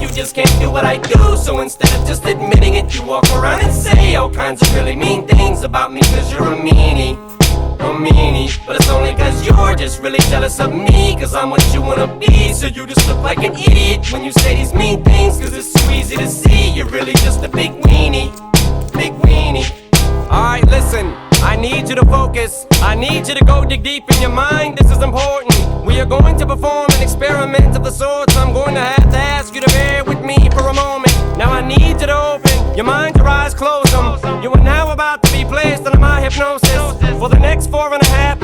you just can't do what I do. So instead of just admitting it, you walk around and say all kinds of really mean things about me, cause you're a meanie, a meanie. But it's only cause you're just really jealous of me, cause I'm what you wanna be. So you just look like an idiot when you say these mean things, cause it's so easy to see you're really just a big weenie, big weenie. Alright, listen, I need you to focus. I need you to go dig deep in your mind, this is important. We are going to perform an experiment of the sort, so I'm going to have to ask you to bear with me for a moment. Now I need you to open your mind, your eyes, close them. You are now about to be placed under my hypnosis for the next 4.5 minutes.